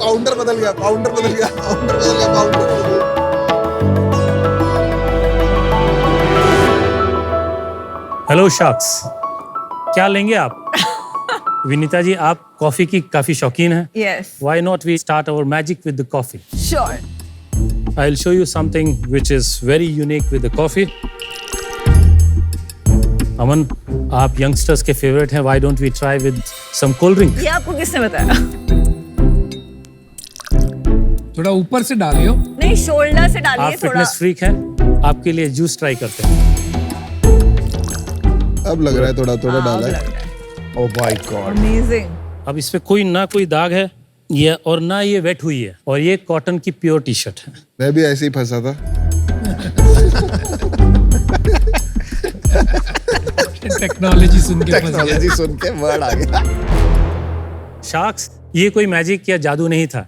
Counter बदल गया, counter बदल गया, काउंटर बदल गया, काउंटर बदल गया। हेलो शार्क्स, क्या लेंगे आप? विनीता जी, आप कॉफी की काफी शौकीन हैं। Yes. Why not we start our magic with the coffee? Sure. I'll show you something which is very unique with the coffee. अमन, आप यंगस्टर्स के फेवरेट हैं. Why don't we try with some cold drink? ये आपको किसने बताया? थोड़ा ऊपर से डालियो। नहीं, शोल्डर से डालिए आप थोड़ा। फिटनेस फ्रीक हैं, आपके लिए जूस ट्राई करते हैं. अब लग रहा है थोड़ा थोड़ा डाला है। Oh my God, Amazing. अब इस पे कोई ना कोई दाग है ये, और ना ये वेट हुई है, और ये कॉटन की प्योर टी शर्ट है. मैं भी ऐसे ही फंसा था। टेक्नोलॉजी सुन के फंस गया। टेक्नोलॉजी सुन के वर्ड आ गया। शार्क्स, ये कोई मैजिक या जादू नहीं था.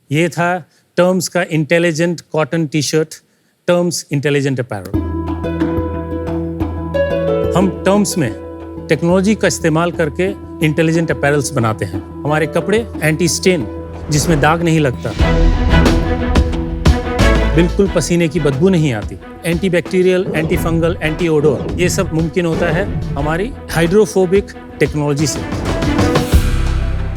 ये था टर्म्स का intelligent cotton T shirt, terms intelligent apparel. हम टर्म्स में टेक्नोलॉजी का इस्तेमाल करके इंटेलिजेंट अपैरल्स बनाते हैं. हमारे कपड़े एंटी स्टेन, जिसमें दाग नहीं लगता, बिल्कुल पसीने की बदबू नहीं आती, anti bacterial, anti fungal, anti odour, ये सब मुमकिन होता है हमारी हाइड्रोफोबिक टेक्नोलॉजी से.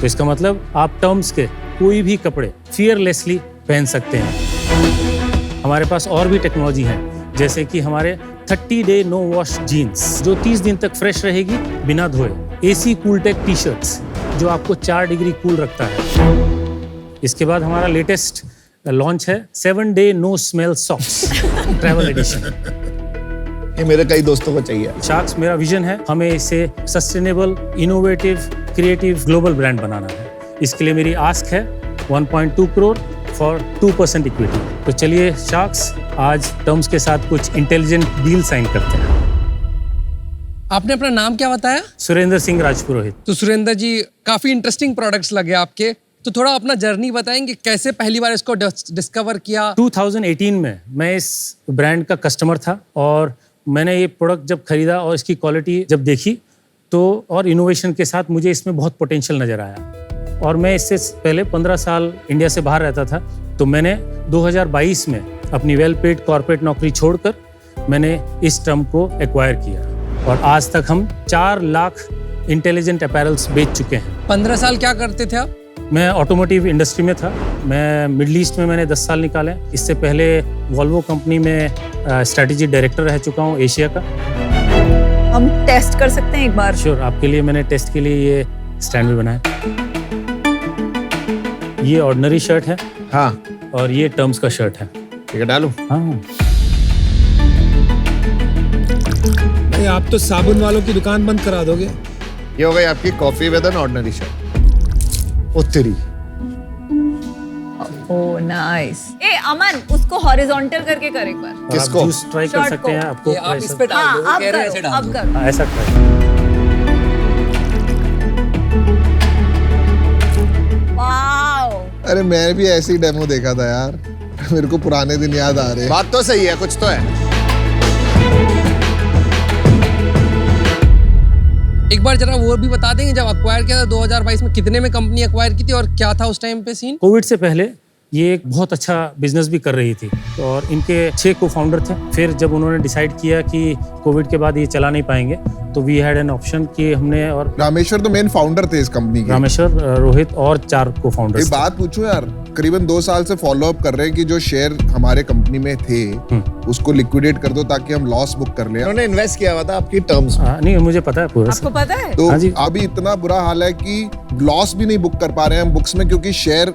तो इसका मतलब आप टर्म्स के कोई भी कपड़े फियरलेसली पहन सकते हैं. हमारे पास और भी टेक्नोलॉजी है, जैसे कि हमारे 30 डे नो वॉश जीन्स, जो 30 दिन तक फ्रेश रहेगी बिना धोए. एसी कूलटेक टी शर्ट्स, जो आपको 4 डिग्री कूल रखता है. इसके बाद हमारा लेटेस्ट लॉन्च है 7 day no smell socks travel edition. ये मेरे कई दोस्तों को चाहिए। शार्क्स, मेरा विजन है हमें इसे sustainable, innovative, creative global brand बनाना है. इसके लिए मेरी आस्क है 1.2 करोड़ फॉर 2% इक्विटी. तो चलिए शार्क्स, आज टर्म्स के साथ कुछ इंटेलिजेंट डील साइन करते हैं. आपने अपना नाम क्या बताया? सुरेंद्र सिंह राजपुरोहित. तो सुरेंद्र जी, काफी इंटरेस्टिंग प्रोडक्ट्स लगे आपके, तो थोड़ा अपना जर्नी बताएंगे, कैसे पहली बार इसको डिस्कवर किया? 2018 में मैं इस ब्रांड का कस्टमर था, और मैंने ये प्रोडक्ट जब खरीदा और इसकी क्वालिटी जब देखी, तो और इनोवेशन के साथ मुझे इसमें बहुत पोटेंशियल नज़र आया. और मैं इससे पहले 15 साल इंडिया से बाहर रहता था, तो मैंने 2022 में अपनी वेल पेड कॉर्पोरेट नौकरी छोड़कर मैंने इस टर्म को एक्वायर किया, और आज तक हम 4 लाख इंटेलिजेंट अपैरल्स बेच चुके हैं. 15 साल क्या करते थे आप? मैं ऑटोमोटिव इंडस्ट्री में था. मैं मिडल ईस्ट में मैंने 10 साल निकाले. इससे पहले वॉल्वो कंपनी में स्ट्रैटेजी डायरेक्टर रह चुका हूँ एशिया का. हम टेस्ट कर सकते हैं एक बार? श्योर, आपके लिए मैंने टेस्ट के लिए ये स्टैंड भी बनाया. ये ऑर्डिनरी शर्ट है, हाँ, और ये टर्म्स का शर्ट है. ठीक है, डालूं? हाँ, भाई, आप तो साबुन वालों की दुकान बंद करा दोगे। ये हो गई आपकी coffee with an ordinary shirt. ओ तेरी, ओह नाइस. ए अमन, उसको हॉरिजॉन्टल करके कर एक बार. और आप किसको? जूस ट्राई कर शर्ट सकते हैं. को। आपको ये आप ऐसा- इस पे डाल हाँ, दो, अब कह रहे हैं ऐसे करो, डाल अब दो। करो. हाँ, ऐसा ट्राई. वाओ. अरे मैं भी ऐसे ही डेमो देखा था यार। मेरे को पुराने दिन याद आ रहे हैं। बात तो सही है, कुछ तो है। एक बार जरा वो भी बता देंगे, जब अक्वायर किया था 2022 में, कितने में कंपनी अक्वायर की थी और क्या था उस टाइम पे सीन? कोविड से पहले ये एक बहुत अच्छा बिजनेस भी कर रही थी, और इनके 6 को फाउंडर थे. फिर जब उन्होंने डिसाइड किया कि कोविड के बाद ये चला नहीं पाएंगे, तो वी हैड एन ऑप्शन कि हमने, और रामेश्वर तो मेन फाउंडर थे इस कंपनी के। रामेश्वर, रोहित और 4 को एक फाउंडर्स. बात पूछूं यार, करीबन 2 साल से फॉलो अप कर रहे हैं कि जो शेयर हमारे कंपनी में थे उसको लिक्विडेट कर दो ताकि हम लॉस बुक कर लें। उन्होंने इन्वेस्ट किया हुआ था आपकी टर्म्स में। नहीं, मुझे पता है पूरा. आपको पता है? तो हाँ जी. अभी इतना बुरा हाल है कि लॉस भी नहीं बुक कर पा रहे हैं हम बुक्स में, क्योंकि शेयर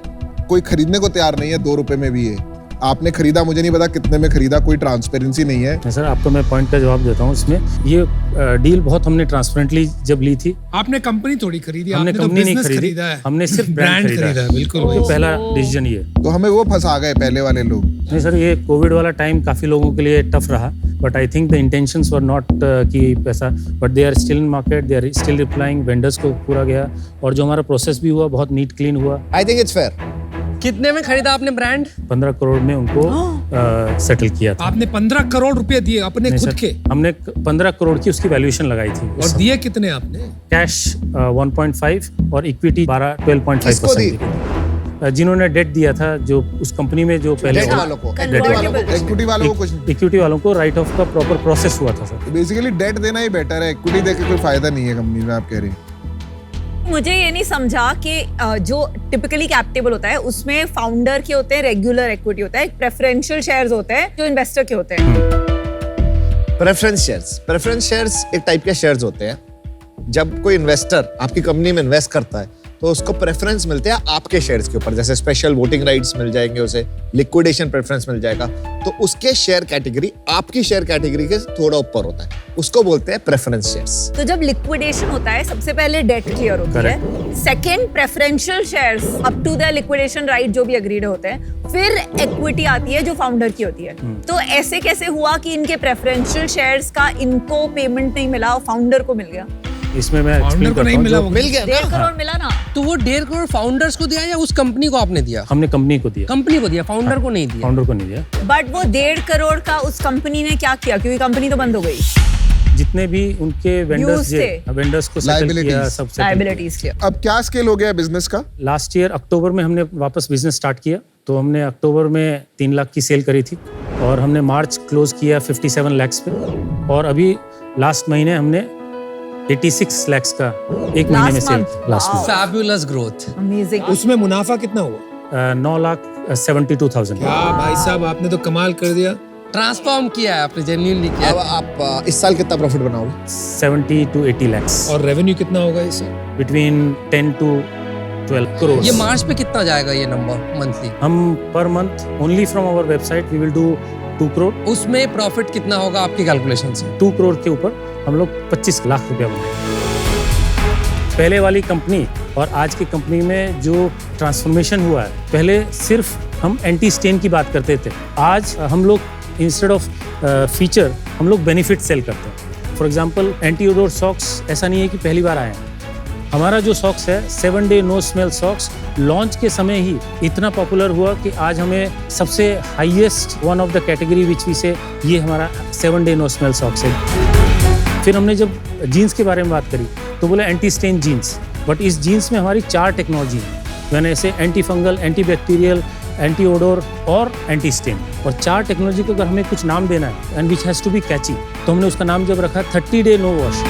कोई खरीदने को तैयार नहीं है 2 रुपए में भी. है आपने खरीदा, मुझे नहीं पता कितने में खरीदा, कोई ट्रांसपेरेंसी नहीं है. सर, आपको मैं पॉइंट का जवाब देता हूँ. इसमें ये डील बहुत हमने ट्रांसपेरेंटली जब ली थी. आपने कंपनी थोड़ी खरीदी, हमने आपने तो कंपनी नहीं बिजनेस खरीदी, खरीदा है, हमने सिर्फ ब्रांड ब्रांड खरीदा है। बिल्कुल तो पहला डिसीजन ये. तो हमें वो फंसा गए पहले वाले लोग. नहीं सर, ये कोविड वाला टाइम काफी लोगों के लिए टफ रहा, but I think the intentions were not कि पैसा, but they are still in market, they are still replying. Vendors को पूरा गया, और जो हमारा प्रोसेस भी हुआ बहुत नीट क्लीन हुआ. I think it's fair. कितने में खरीदा आपने ब्रांड? 15 करोड़ में उनको सेटल किया था. आपने 15 करोड़ रुपए दिए अपने नहीं खुद सर, के, हमने 15 करोड़ की उसकी वैल्यूएशन लगाई थी. और दिए कितने आपने? कैश 1.5 और इक्विटी 12.5%. जिन्होंने डेट दिया था, जो उस कंपनी में जो पहले डेट वालों को, Convertible. इक्विटी वालों को कुछ इक्विटी वालों को राइट ऑफ का प्रॉपर प्रोसेस हुआ था सर। बेसिकली डेट देना ही बेटर है, इक्विटी देके कोई फायदा नहीं है कंपनी में, आप कह रही हैं। मुझे ये नहीं समझा कि जो टिपिकली कैप टेबल होता है उसमें फाउंडर के होते हैं, रेगुलर इक्विटी होता है, प्रेफरेंशियल शेयर्स होते हैं जो इन्वेस्टर के होते हैं। प्रेफरेंस शेयर्स एक टाइप के शेयर्स होते हैं। जब कोई इन्वेस्टर आपकी कंपनी में इन्वेस्ट करता है तो उसको प्रेफरेंस मिलते हैं आपके शेयर्स के ऊपर, जैसे स्पेशल वोटिंग राइट्स मिल जाएंगे, उसे लिक्विडेशन प्रेफरेंस मिल जाएगा, तो उसके शेयर कैटेगरी आपकी शेयर कैटेगरी के थोड़ा ऊपर होता है, उसको बोलते हैं प्रेफरेंस शेयर्स। तो जब लिक्विडेशन होता है सबसे पहले डेट क्लियर होती है, second preferential shares up to the liquidation right जो भी अग्रीड होते हैं, फिर इक्विटी आती है जो फाउंडर की होती है। तो ऐसे कैसे हुआ कि इनके प्रेफरेंशियल शेयर्स का इनको पेमेंट नहीं मिला और फाउंडर को मिल गया? इसमें मैं explain करता हूं, जो मिल गया 1.5 करोड़ मिला ना। तो वो 1.5 करोड़ फाउंडर्स को दिया या उस कंपनी को आपने दिया? हमने कंपनी को दिया, कंपनी को दिया, फाउंडर को नहीं दिया। फाउंडर को नहीं दिया। बट वो 1.5 करोड़ का उस कंपनी ने क्या किया, क्योंकि कंपनी तो बंद हो गई, जितने भी उनके वेंडर्स थे। को सेटल किया, Liabilities. सब settle लायबिलिटीज के। अब क्या स्केल हो गया बिजनेस का? किया। लास्ट ईयर अक्टूबर में हमने वापस बिजनेस स्टार्ट किया, तो हमने अक्टूबर में 3 लाख की सेल करी थी और हमने मार्च क्लोज किया 57 लाख पे, और अभी लास्ट महीने हमने 86 लाख का एक महीने में सेल लास्ट में। Fabulous growth. अमेजिंग। उसमें मुनाफा कितना हुआ? 9,72,000। क्या भाई साहब, आपने तो कमाल कर दिया। ट्रांसफॉर्म किया है आपने, जेन्युइनली किया अब है। आप इस साल कितना प्रॉफिट बनाओगे? 70 to 80 lakhs, और रेवेन्यू कितना होगा इससे? between 10 to 12 crores। ये मार्च पे कितना जाएगा ये नंबर मंथली? हम per month only from our website we will do 2 crore. उसमें प्रॉफिट कितना होगा आपकी कैलकुलेशन से? 2 करोड़ के ऊपर हम लोग 25 लाख रुपया बनाए। पहले वाली कंपनी और आज की कंपनी में जो ट्रांसफॉर्मेशन हुआ है, पहले सिर्फ हम एंटी स्टेन की बात करते थे, आज हम लोग इंस्टेड ऑफ फीचर हम लोग बेनिफिट सेल करते हैं। For example anti odour socks ऐसा नहीं है कि पहली बार आए हैं। हमारा जो सॉक्स है 7 day no smell socks launch के समय ही इतना पॉपुलर हुआ कि आज हमें सबसे highest one of the category which we say ये हमारा 7 डे नो स्मेल सॉक्स है। फिर हमने जब जीन्स के बारे में बात करी तो बोले एंटी स्टेन जीन्स, बट इस जीन्स में हमारी 4 टेक्नोलॉजी है। मैंने ऐसे anti fungal, anti bacterial, anti odour और एंटी स्टेन, और 4 टेक्नोलॉजी को अगर हमें कुछ नाम देना है and which has to be catchy, तो हमने उसका नाम जब रखा 30 डे नो वॉश।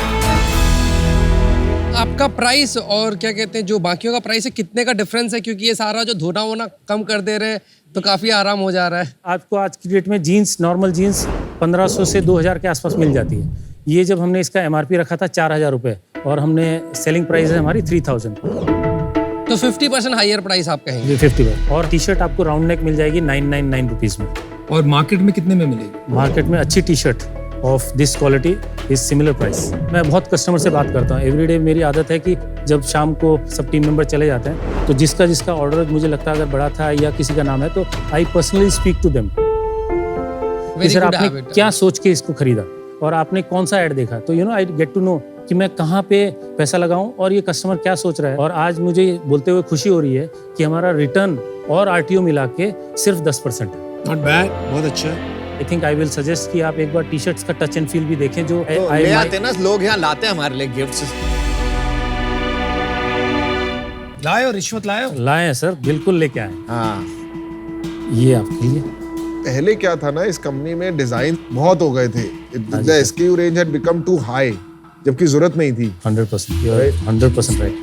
आपका प्राइस और क्या कहते हैं जो बाकियों का प्राइस है, कितने का डिफरेंस है? क्योंकि ये सारा जो धोना वोना कम कर दे रहे हैं तो काफी आराम हो जा रहा है। आपको आज की डेट में जीन्स, नॉर्मल जीन्स 1500 से 2000 के आसपास मिल जाती है। ये जब हमने इसका MRP रखा था 4000 रुपये और हमने सेलिंग प्राइस है हमारी 3000, तो 50% हायर प्राइस आप कहेंगे? 50। और टी शर्ट आपको राउंड नेक मिल जाएगी 999 रुपीज़ में। और मार्केट में कितने में मिलेगी? मार्केट में अच्छी T shirt of this quality is similar price. मैं बहुत कस्टमर से बात करता हूँ एवरीडे। मेरी आदत है कि जब शाम को सब टीम मेंबर चले जाते हैं तो जिसका जिसका ऑर्डर मुझे लगता है अगर बड़ा था या किसी का नाम है तो I personally speak to them कि सर आपने क्या सोच के इसको खरीदा और आपने कौन सा ऐड देखा, तो आई गेट टू नो कि मैं कहाँ पे पैसा लगाऊं और ये कस्टमर क्या सोच रहा है। और आज मुझे बोलते हुए खुशी हो रही है कि हमारा रिटर्न और RTO मिला के सिर्फ 10% है। नॉट बैड, बहुत अच्छा। I think I will suggest कि आप एक बार टी शर्ट्स का टच एंड फील भी देखें जो तो ले आते हैं ना लोग, यहाँ लाते हैं हमारे लिए गिफ्ट्स। लाए हो रिश्वत लाए हो? लाए हैं सर, बिल्कुल लेके आए। हाँ, ये आपके लिए। पहले क्या था ना, इस कंपनी में डिजाइन बहुत हो गए थे, the SKU range had become too high, जबकि जरूरत नहीं थी। 100%, you are 100% राइट।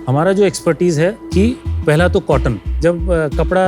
हमारा जो एक्सपर्टीज है कि पहला तो कॉटन, जब कपड़ा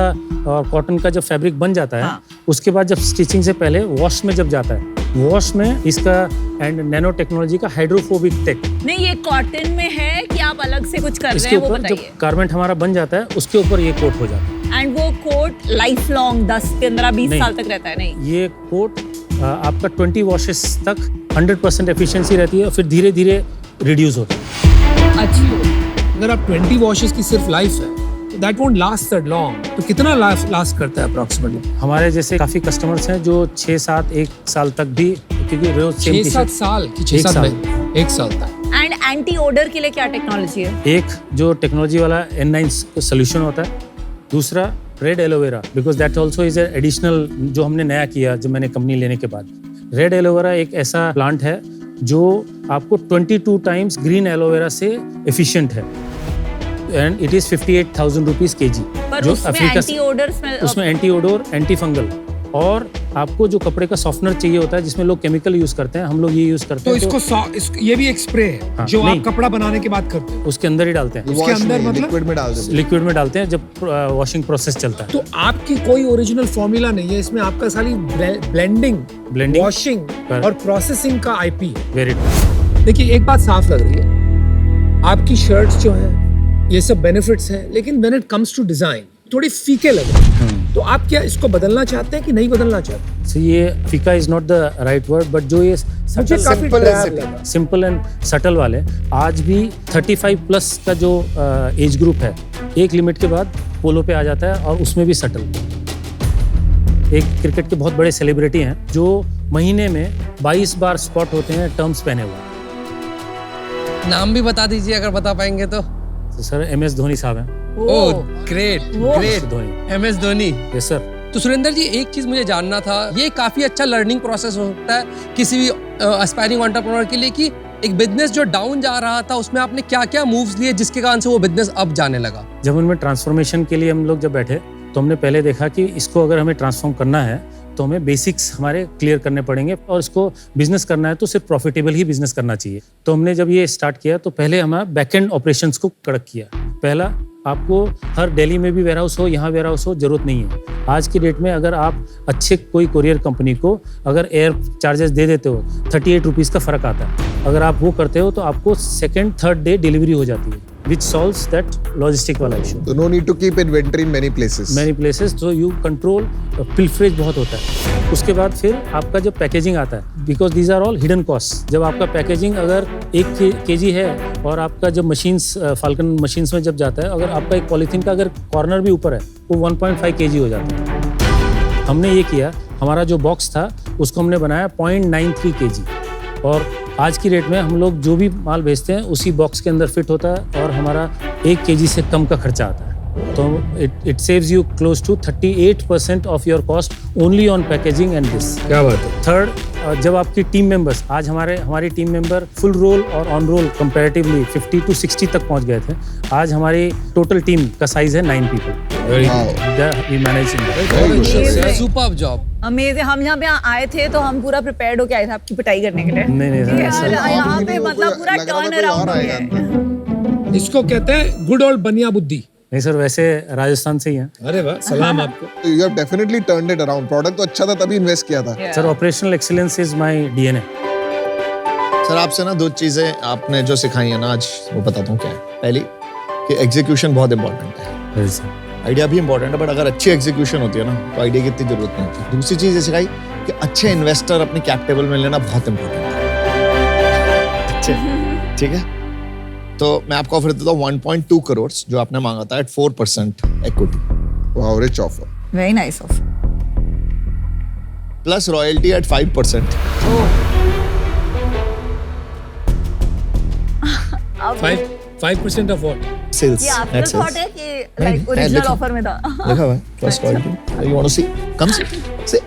और कॉटन का जब फैब्रिक बन जाता है, हाँ। उसके बाद जब स्टिचिंग से पहले वॉश में जब जाता है, वॉश में इसका एंड नैनो टेक्नोलॉजी का हाइड्रोफोबिक टेक, नहीं ये कॉटन में है कि आप अलग से कुछ कर रहे इसके हैं वो ऊपर जब बताइए। गारमेंट हमारा बन जाता है उसके ऊपर ये कोट हो जाता है। एंड वो कोट लाइफ लॉन्ग 10, 15, 20 नहीं। साल तक रहता है? नहीं, ये कोट आपका 20 वॉशेस तक 100% एफिशिएंसी रहती है और फिर धीरे धीरे रिड्यूस होता है। अच्छा। अगर आप 20 वॉशेस की सिर्फ लाइफ है तो that won't last that long, तो कितना लास्ट करता है अप्रोक्सीमेटली? हमारे जैसे काफी कस्टमर्स हैं जो 6-7 1 साल तक भी, क्योंकि रोज सेम 6-7 साल की 6-7 में 1 साल तक। एंड एंटी ओडर के लिए क्या टेक्नोलॉजी है? एक जो टेक्नोलॉजी वाला N9 सोल्यूशन होता है, दूसरा red aloe vera, because that also is additional जो हमने नया किया जब मैंने कंपनी लेने के बाद। रेड एलोवेरा एक ऐसा प्लांट है जो आपको 22 टाइम्स ग्रीन एलोवेरा से एफिशिएंट है। And it is 58,000 rupees KG. पर उसमें एंटी ओडर स्मेल, उसमें एंटी ओडोर, एंटी फंगल, और आपको जो कपड़े का सॉफ्टनर चाहिए होता है जिसमें लोग केमिकल यूज करते हैं, हम लोग ये यूज करते तो हैं। इसको ये भी एक स्प्रे है हाँ, जो नहीं। आप कपड़ा बनाने के बाद करते हो। उसके अंदर ही डालते हैं, उसके अंदर मतलब लिक्विड में डाल देते लिक्विड में डालते हैं जब वॉशिंग प्रोसेस चलता है। तो आपकी कोई ओरिजिनल फॉर्मूला नहीं है इसमें, आपका सारी ब्लेंडिंग, Blending, वॉशिंग correct. और प्रोसेसिंग का आईपी है। वेरी देखिए एक बात साफ लग रही है, आपकी शर्ट्स जो है ये सब बेनिफिट्स हैं, लेकिन when it comes to design थोड़ी फीके लग रहे हैं। तो आप क्या इसको बदलना चाहते हैं कि नहीं बदलना चाहते? सो ये फीका is not the right word, but जो ये मुझे काफी simple ड्राई and लगा। सिंपल एंड सटल वाले आज भी 35 प्लस का जो एज ग्रुप है, एक लिमिट के बाद पोलो पे आ जाता है, और उसमें भी सटल। एक क्रिकेट के बहुत बड़े सेलिब्रिटी हैं जो महीने में 22 बार स्पॉट होते हैं टर्म्स पहने हुए। नाम भी बता दीजिए अगर बता पाएंगे तो। तो सर MS धोनी साहब हैं। Oh great great, Dhoni, MS Dhoni. Yes sir. तो सुरेंद्र जी एक चीज मुझे जानना था, ये काफी अच्छा लर्निंग प्रोसेस हो सकता है किसी भी एस्पायरिंग एंटरप्रेन्योर के लिए, कि एक बिजनेस जो डाउन जा रहा था उसमें आपने क्या क्या मूव्स लिए जिसके कारण से वो बिजनेस अब जाने लगा। जब उनमें ट्रांसफॉर्मेशन के लिए हम लोग जब बैठे तो हमने पहले देखा कि इसको अगर हमें ट्रांसफॉर्म करना है तो हमें बेसिक्स हमारे क्लियर करने पड़ेंगे, और इसको बिजनेस करना है तो सिर्फ प्रॉफिटेबल ही बिजनेस करना चाहिए। तो हमने जब ये स्टार्ट किया तो पहले हमारा बैकएंड ऑपरेशंस को कड़क किया। पहला, आपको हर दिल्ली में भी वेयरहाउस हो, यहाँ वेयरहाउस हो, जरूरत नहीं है। आज की डेट में अगर आप अच्छे कोई कोरियर कंपनी को अगर एयर चार्जेस दे देते हो, 38 रुपीज़ का फ़र्क आता है। अगर आप वो करते हो तो आपको सेकेंड थर्ड डे डिलीवरी हो जाती है, which solves that logistic वाला issue. So no need to keep inventory in many places. Many places, तो यू कंट्रोल पिलफरेज बहुत होता है। उसके बाद फिर आपका जब पैकेजिंग आता है, because these are all hidden cost. जब आपका पैकेजिंग अगर 1 kg है और आपका जब मशीन्स फाल्कन मशीन्स में जब जाता है, अगर आपका एक पॉलीथीन का अगर कॉर्नर भी ऊपर है वो 1.5 kg हो जाता है। हमने ये किया, हमारा जो बॉक्स था उसको हमने बनाया 0.93 kg, और आज की रेट में हम लोग जो भी माल भेजते हैं उसी बॉक्स के अंदर फिट होता है, और हमारा 1 kg से कम का खर्चा आता है। तो it saves you close to 38% of your cost only on packaging and this. क्या बात है। थर्ड, जब आपकी टीम मेंबर्स, आज हमारी टीम मेंबर फुल रोल और ऑन रोल कंपैरेटिवली 50 to 60 तक पहुंच गए थे। आज हमारी टोटल टीम का साइज है 9 people। We manage. Superb job. Amazing. हम यहाँ पे आए थे तो हम पूरा प्रिपेयर्ड होके आए थे आपकी पिटाई करने के लिए। नहीं ठीक है, सर, यहाँ पे मतलब पूरा लग रहा था टर्न कोई अराउंड और हो आएगा गया। इसको कहते हैं गुड ओल्ड बनिया बुद्धि। नहीं सर, वैसे राजस्थान से ही हैं अरे वाह, सलाम आपको। So you have definitely turned it around. Product तो अच्छा था तभी इन्वेस्ट किया था। Sir. Operational excellence is my DNA। Sir आपसे ना 2 चीजें आपने जो सिखाई है ना आज, वो बताता हूँ क्या है। पहली कि एग्जीक्यूशन बहुत इंपॉर्टेंट है, आइडिया भी इंपॉर्टेंट है, बट अगर अच्छी एग्जीक्यूशन होती है ना तो आइडिया की इतनी जरूरत नहीं होती। दूसरी चीज ये सिखाई कि अच्छे इन्वेस्टर अपने कैपिटल में लेना बहुत इंपॉर्टेंट है। अच्छे, ठीक है। तो मैं आपको ऑफर देता हूँ 1.2 करोड़ जो आपने मांगा था at 4% equity, Wow, rich offer. Very nice of. Plus royalty at 5%। 5% of what? Sales, ये आपका थॉट है कि लाइक ओरिजिनल लिखा- ऑफर में था? लिखा हुआ है plus royalty. You want to see? Come से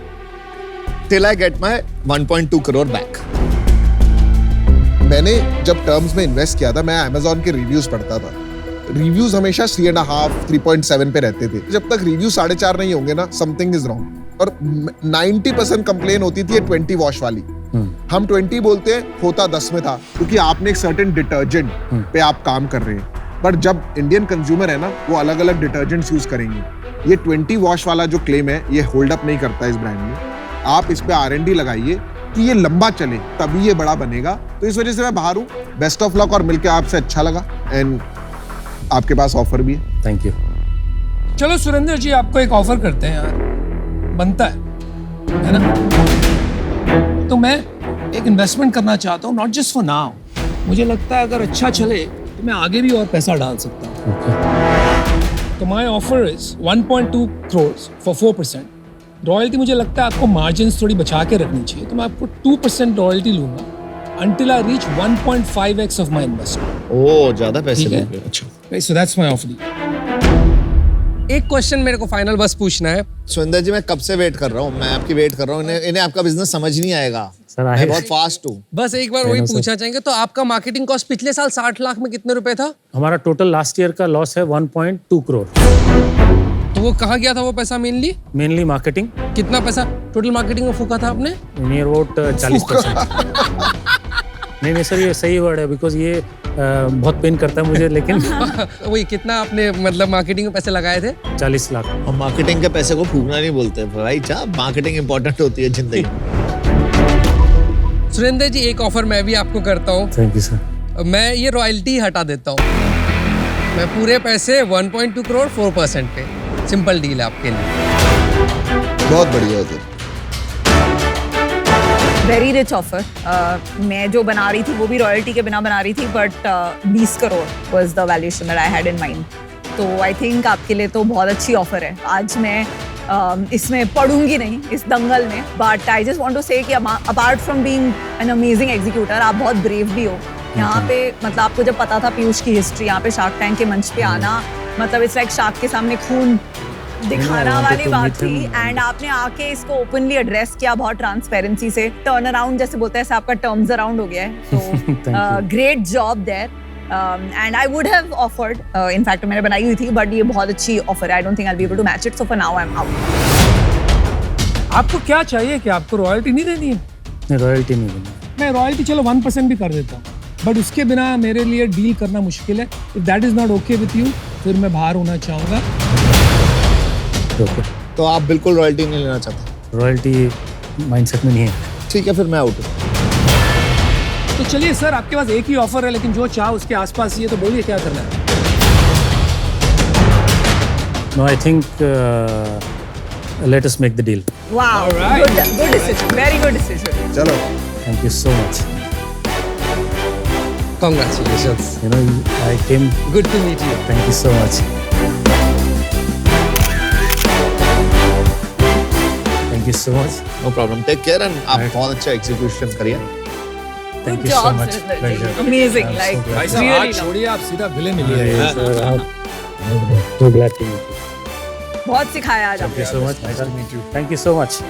till I get my 1.2 crore back. मैंने जब टर्म्स में इन्वेस्ट किया था, मैं Amazon के रिव्यूज पढ़ता था। रिव्यूज हमेशा 3.5, 3.7 पे रहते थे। जब तक रिव्यू 4.5 नहीं होंगे ना, समथिंग इज रॉन्ग। और 90% कंप्लेन होती थी 20 वॉश वाली। हम 20 बोलते हैं, होता 10 में था, क्योंकि आपने एक सर्टेन डिटर्जेंट पे आप काम कर रहे हैं। पर जब इंडियन कंज्यूमर है ना, वो अलग अलग डिटर्जेंट्स यूज करेंगे। ये 20 वॉश वाला जो क्लेम है, ये होल्ड अप नहीं करता इस ब्रांड में। आप इस पे R&D लगाइए कि ये लंबा चले, तभी ये बड़ा बनेगा। तो इस वजह से मैं बाहर हूँ। बेस्ट ऑफ लक, और मिलके आपसे अच्छा लगा, एंड आपके पास ऑफर भी है। Thank you. चलो सुरेंद्र जी, आपको एक ऑफर करते हैं यार, बनता है ना? तो मैं एक इन्वेस्टमेंट करना चाहता हूँ, नॉट जस्ट फॉर नाउ। मुझे लगता है अगर अच्छा चले तो मैं आगे भी और पैसा डाल सकता हूँ। तो my offer is 1.2 crore for 4%। Royalty मुझे लगता है आपको मार्जिन थोड़ी बचा के रखनी चाहिए, तो मैं आपको 2% रॉयल्टी लूंगा until I reach 1.5x of my investment. ओ ज्यादा पैसे ठीक है। लोगे। अच्छा Okay, so that's my offer. एक क्वेश्चन मेरे को फाइनल बस पूछना है। सुरेंद्र जी, मैं कब से वेट कर रहा हूँ, मैं आपकी वेट कर रहा हूँ। इन्हें आपका बिजनेस समझ नहीं आएगा। सर मैं आए बहुत फास्ट हूँ। बस एक बार वही पूछना चाहेंगे, तो आपका मार्केटिंग कॉस्ट पिछले साल 60 लाख में कितने रुपए था? हमारा टोटल लास्ट ईयर का लॉस है 1.2 करोड़। तो वो कहाँ गया था वो पैसा मेनली? मेनली मार्केटिंग, कितना पैसा टोटल मार्केटिंग में फूका था आपने? Near about 40%। नहीं सर, ये सही वर्ड है, बिकॉज ये बहुत पेन करता है मुझे, लेकिन वही कितना आपने मतलब मार्केटिंग में पैसे लगाए थे? 40 लाख। और मार्केटिंग के पैसे को फूकना नहीं बोलते भाई, चाह मार्केटिंग इंपॉर्टेंट होती है जिंदगी में। सुरेंद्र जी, एक ऑफर मैं भी आपको करता हूँ। Thank you sir. मैं ये रॉयल्टी हटा देता हूँ, मैं पूरे पैसे 1.2 करोड़ 4% पे, सिंपल डील है आपके लिए। बहुत बढ़िया है सर। Very rich offer. मैं जो बना रही थी वो भी रॉयल्टी के बिना बना रही थी, but 20 crore was the valuation that I had in mind. तो आई थिंक आपके लिए तो बहुत अच्छी ऑफर है। आज मैं इसमें पढ़ूंगी नहीं इस दंगल में, but I just want to say कि apart from being an amazing executor, आप बहुत ब्रेव भी हो। यहाँ पे मतलब आपको जब पता था पीयूष की हिस्ट्री, यहाँ पे शार्क टैंक के मंच पे आना, मतलब इट्स लाइक शार्क के सामने खून दिखाना वाली बात थी, एंड आपने आके इसको ओपनली एड्रेस किया बहुत ट्रांसपेरेंसी से। टर्न अराउंड जैसे बोलते हैं, आपका टर्म्स अराउंड हो गया है। तो great job there, and I would have offered, in fact मैंने बनाई हुई थी, बट ये बहुत अच्छी ऑफर है। I don't think I will be able to match it, so for now I am out. आपको क्या चाहिए कि आपको रॉयल्टी नहीं देनी है? नहीं, रॉयल्टी नहीं देना। मैं रॉयल्टी चलो 1% भी कर देता हूँ, बट उसके बिना मेरे लिए डील करना मुश्किल है। If that is not okay with you, फिर मैं बाहर होना चाहूँगा। ओके, तो आप बिल्कुल रॉयल्टी नहीं लेना चाहते? रॉयल्टी माइंडसेट में नहीं है। ठीक है, फिर मैं आउट हूँ। तो चलिए सर, आपके पास एक ही ऑफर है, लेकिन जो चाह उसके आसपास ही है, तो बोलिए क्या करना है। No, I think let us make the deal. Wow, good decision, very good decision. चलो, thank you so much. Congratulations. You know, I came. Good to meet you. Thank you so much. Thank you so much. No problem, take care, and आप बहुत अच्छा execution करिए। Thank you so much. Pleasure. Amazing, like भाई साहब, really हाथ love. छोड़िए, आप सीधा विलेन मिलिए। Yes, sir. I'm so glad to meet you. बहुत सिखाया आज Thank आपने। you so much. Nice to meet you. Thank you so much.